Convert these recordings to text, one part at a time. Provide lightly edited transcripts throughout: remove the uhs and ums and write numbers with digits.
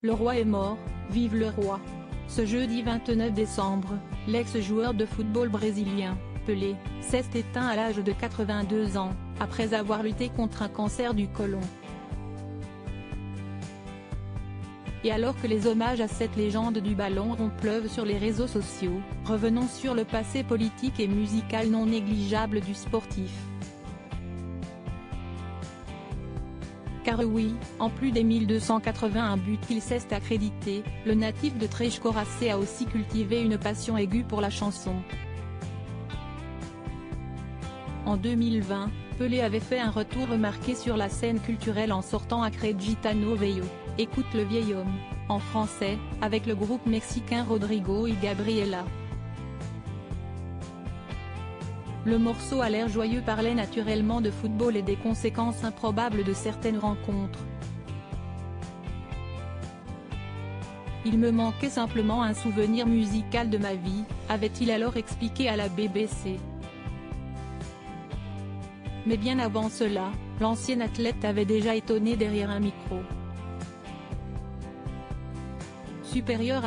Le roi est mort, vive le roi. Ce jeudi 29 décembre, l'ex-joueur de football brésilien, Pelé, s'est éteint à l'âge de 82 ans, après avoir lutté contre un cancer du côlon. Et alors que les hommages à cette légende du ballon rond pleuvent sur les réseaux sociaux, revenons sur le passé politique et musical non négligeable du sportif. Car oui, en plus des 1281 buts qu'il s'est accrédité, le natif de Três-Corações a aussi cultivé une passion aiguë pour la chanson. En 2020, Pelé avait fait un retour remarqué sur la scène culturelle en sortant Acredita no Velho, Écoute le vieil homme, en français, avec le groupe mexicain Rodrigo y Gabriela. Le morceau à l'air joyeux parlait naturellement de football et des conséquences improbables de certaines rencontres. Il me manquait simplement un souvenir musical de ma vie, avait-il alors expliqué à la BBC. Mais bien avant cela, l'ancien athlète avait déjà étonné derrière un micro. Supérieur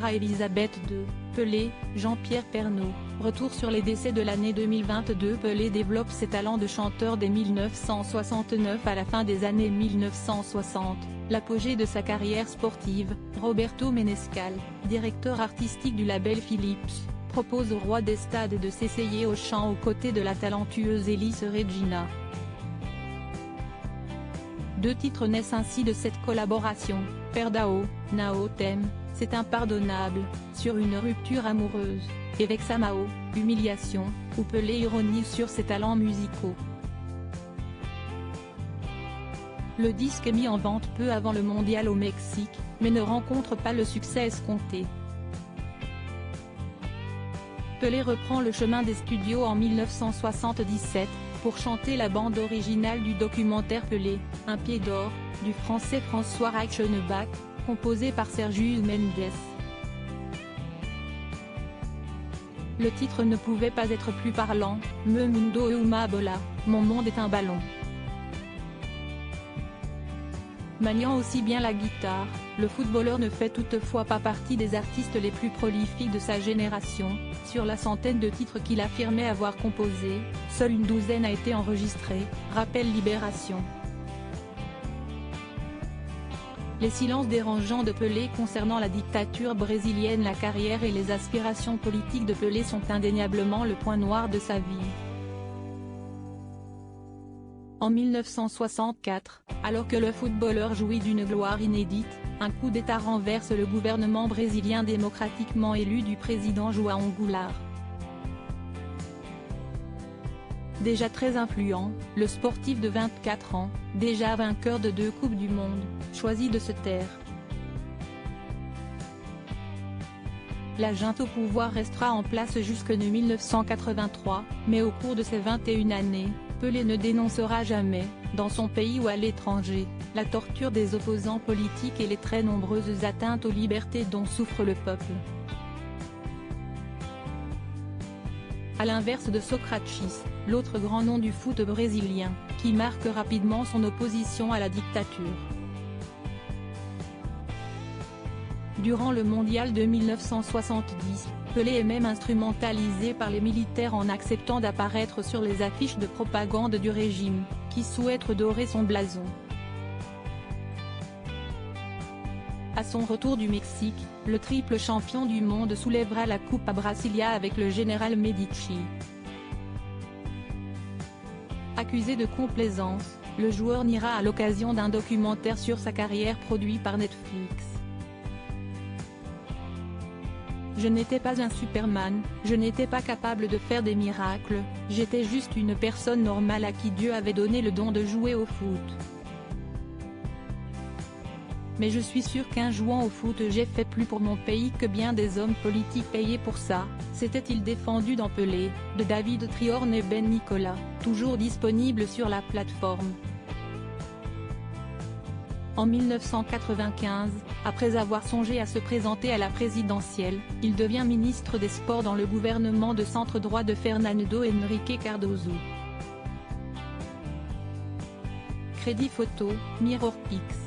à Elisabeth II, Pelé, Jean-Pierre Pernaut. Retour sur les décès de l'année 2022. Pelé développe ses talents de chanteur dès 1969 à la fin des années 1960, l'apogée de sa carrière sportive. Roberto Menescal, directeur artistique du label Philips, propose au roi des stades de s'essayer au chant aux côtés de la talentueuse Elis Regina. 2 titres naissent ainsi de cette collaboration, Perdao, Nao Tem, C'est impardonnable, sur une rupture amoureuse, et Vexamao, Humiliation, où Pelé ironise sur ses talents musicaux. Le disque est mis en vente peu avant le mondial au Mexique, mais ne rencontre pas le succès escompté. Pelé reprend le chemin des studios en 1977, pour chanter la bande originale du documentaire Pelé, Un pied d'or, du français François Reichenbach, composé par Sergius Mendes. Le titre ne pouvait pas être plus parlant, Me mundo é uma bola, mon monde est un ballon. Maniant aussi bien la guitare, le footballeur ne fait toutefois pas partie des artistes les plus prolifiques de sa génération. Sur la centaine de titres qu'il affirmait avoir composés, seule une douzaine a été enregistrée, rappelle Libération. Les silences dérangeants de Pelé concernant la dictature brésilienne. La carrière et les aspirations politiques de Pelé sont indéniablement le point noir de sa vie. En 1964, alors que le footballeur jouit d'une gloire inédite, un coup d'État renverse le gouvernement brésilien démocratiquement élu du président João Goulart. Déjà très influent, le sportif de 24 ans, déjà vainqueur de 2 Coupes du Monde, choisit de se taire. La junte au pouvoir restera en place jusqu'en 1983, mais au cours de ces 21 années, Pelé ne dénoncera jamais, dans son pays ou à l'étranger, la torture des opposants politiques et les très nombreuses atteintes aux libertés dont souffre le peuple. À l'inverse de Socrates, l'autre grand nom du foot brésilien, qui marque rapidement son opposition à la dictature. Durant le mondial de 1970, Pelé est même instrumentalisé par les militaires en acceptant d'apparaître sur les affiches de propagande du régime, qui souhaite redorer son blason. À son retour du Mexique, le triple champion du monde soulèvera la coupe à Brasilia avec le général Medici. Accusé de complaisance, le joueur niera à l'occasion d'un documentaire sur sa carrière produit par Netflix. Je n'étais pas un Superman, je n'étais pas capable de faire des miracles, j'étais juste une personne normale à qui Dieu avait donné le don de jouer au foot. Mais je suis sûr qu'en jouant au foot j'ai fait plus pour mon pays que bien des hommes politiques payés pour ça, s'était-il défendu dans Pelé, de David Triorn et Ben Nicolas, toujours disponible sur la plateforme. En 1995, après avoir songé à se présenter à la présidentielle, il devient ministre des Sports dans le gouvernement de centre-droit de Fernando Henrique Cardoso. Crédit photo, Mirror Pics.